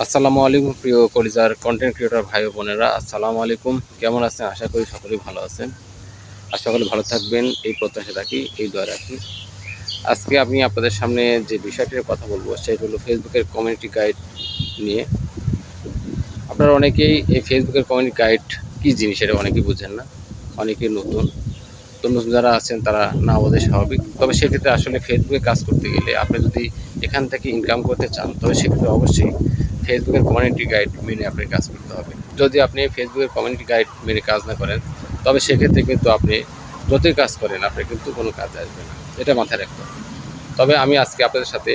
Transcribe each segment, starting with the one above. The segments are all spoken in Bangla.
আসসালামু আলাইকুম প্রিয় কলিজার কন্টেন্ট ক্রিয়েটর ভাই ও বোনেরা, আসসালামু আলাইকুম। কেমন আছেন? আশা করি সকলেই ভালো আছেন। আর সকলে ভালো থাকবেন এই প্রত্যাশা রাখি, এই দোয়া রাখি। আজকে আমি আপনাদের সামনে যে বিষয়টির কথা বলবো সেটা হলো ফেসবুকের কমিউনিটি গাইড নিয়ে। আপনারা অনেকেই এই ফেসবুকের কমিউনিটি গাইড কী জিনিস এটা অনেকেই বুঝেন না, অনেকেই নতুন। তো নতুন যারা আছেন তারা না বোঝে স্বাভাবিক। তবে সেক্ষেত্রে আসলে ফেসবুকে কাজ করতে গেলে আপনি যদি এখান থেকে ইনকাম করতে চান তবে সেক্ষেত্রে অবশ্যই ফেসবুকের কমিউনিটি গাইড মেনে আপনাকে কাজ করতে হবে। যদি আপনি ফেসবুকের কমিউনিটি গাইড মেনে কাজ না করেন তবে সেক্ষেত্রে কিন্তু আপনি যতই কাজ করেন আপনার কিন্তু কোনো কাজ আসবে না, এটা মাথায় রাখতে হবে। তবে আমি আজকে আপনাদের সাথে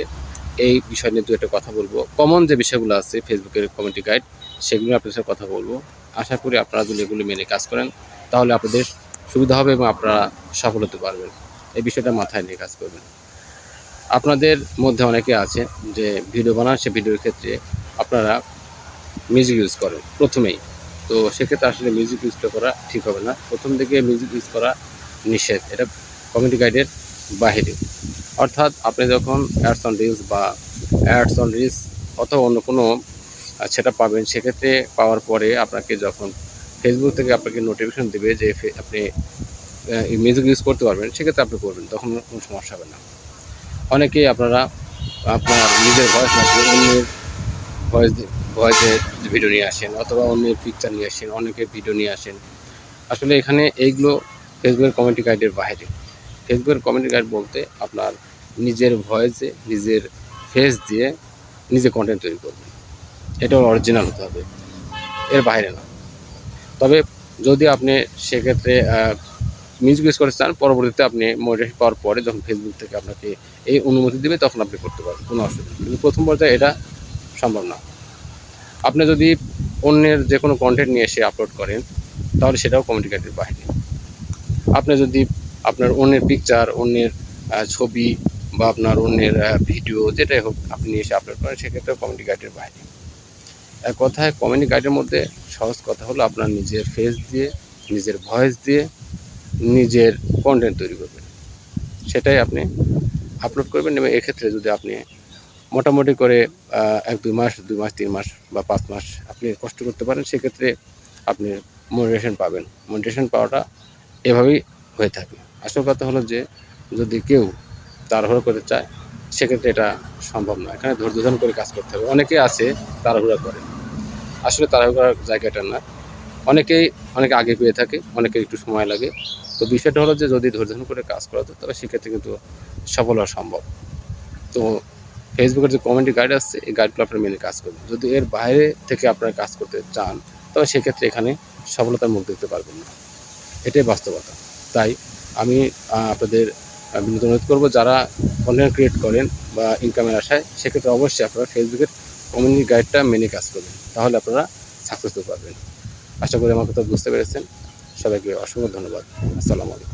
এই বিষয় নিয়ে দু একটা কথা বলবো। কমন যে বিষয়গুলো আছে ফেসবুকের কমিউনিটি গাইড সেগুলো আপনাদের সাথে কথা বলবো। আশা করি আপনারা যদি এগুলো মেনে কাজ করেন তাহলে আপনাদের সুবিধা হবে এবং আপনারা সফল হতে পারবেন। এই বিষয়টা মাথায় নিয়ে কাজ করবেন। আপনাদের মধ্যে অনেকে আছে যে ভিডিও বানান, সে ভিডিওর ক্ষেত্রে আপনারা মিউজিক ইউজ করেন প্রথমেই। তো সেক্ষেত্রে আসলে মিউজিক ইউজটা করা ঠিক হবে না। প্রথম থেকে মিউজিক ইউজ করা নিষেধ, এটা কমিউনিটি গাইডের বাহিরে। অর্থাৎ আপনি যখন অ্যাডস অন রিলস বা অ্যাডস অন রিলস অথবা অন্য কোনো সেটা পাবেন, সেক্ষেত্রে পাওয়ার পরে আপনাকে যখন ফেসবুক থেকে আপনাকে নোটিফিকেশন দেবে যে আপনি মিউজিক ইউজ করতে পারবেন, সেক্ষেত্রে আপনি করবেন, তখন কোনো সমস্যা হবে না। অনেকেই আপনারা আপনার নিজের ভয়েস না দিয়ে অন্যের ভয়েসের ভিডিও নিয়ে আসেন অথবা অন্যের পিকচার নিয়ে আসেন, অনেকের ভিডিও নিয়ে আসেন। আসলে এখানে এইগুলো ফেসবুকের কমিউনিটি গাইডের বাইরে। ফেসবুকের কমিউনিটি গাইড বলতে আপনার নিজের ভয়েসে নিজের ফেস দিয়ে নিজে কন্টেন্ট তৈরি করবেন, এটা অরিজিনাল হতে হবে, এর বাইরে না। তবে যদি আপনি সেক্ষেত্রে মিউজিক ইউজ করতে চান, পরবর্তীতে আপনি মনিটাইজেশন পাওয়ার পরে যখন ফেসবুক থেকে আপনাকে এই অনুমতি দেবে তখন আপনি করতে পারবেন, কোনো অসুবিধা নেই। কিন্তু প্রথম পর্যায়ে এটা সম্ভব না। আপনি যদি অন্যের যে কোনো কন্টেন্ট নিয়ে এসে আপলোড করেন তাহলে সেটাও কমিউনিটি গাইডের বাইরে। আপনি যদি আপনার অন্যের পিকচার, অন্যের ছবি বা আপনার অন্যের ভিডিও যেটাই হোক আপনি নিয়ে এসে আপলোড করেন, সেক্ষেত্রেও কমিউনিটি গাইডের বাইরে। এক কথায় কমিউনিটি গাইডের মধ্যে সহজ কথা হলো আপনার নিজের ফেস দিয়ে, নিজের ভয়েস দিয়ে নিজের কন্টেন্ট তৈরি করবেন, সেটাই আপনি আপলোড করবেন। এবং এক্ষেত্রে যদি আপনি মোটামুটি করে 1-2 মাস, 2 মাস, 3 মাস বা 5 মাস আপনি কষ্ট করতে পারেন, সেক্ষেত্রে আপনি মোটিভেশন পাবেন। মোটিভেশন পাওয়াটা এভাবেই হয়ে থাকে। আসল কথা হলো যে যদি কেউ তাড়াহুড়ো করতে চায় সেক্ষেত্রে এটা সম্ভব নয়। এখানে ধৈর্য ধারণ করে কাজ করতে হবে। অনেকে আছে তাড়াহুড়া করে, আসলে তাড়াহুড়ার জায়গাটা না। অনেকেই অনেক আগে পেয়ে থাকে, অনেকের একটু সময় লাগে। তো বিষয়টা হলো যে যদি ধৈর্য ধারণ করে কাজ করা যায় তবে সেক্ষেত্রে কিন্তু সফল হওয়া সম্ভব। তো ফেসবুকের যে কমিউনিটি গাইড আছে এই গাইডগুলো আপনারা মেনে কাজ করবেন। যদি এর বাইরে থেকে আপনারা কাজ করতে চান তবে সেক্ষেত্রে এখানে সফলতার মুখ দেখতে পারবেন না, এটাই বাস্তবতা। তাই আমি আপনাদের বিনীত অনুরোধ করবো, যারা কন্টেন্ট ক্রিয়েট করেন বা ইনকামের আশায়, সেক্ষেত্রে অবশ্যই আপনারা ফেসবুকের কমিউনিটি গাইডটা মেনে কাজ করবেন, তাহলে আপনারা সাকসেস হতে পারবেন। আশা করি আমার কথা বুঝতে পেরেছেন। সবাইকে অসংখ্য ধন্যবাদ। আসসালামু আলাইকুম।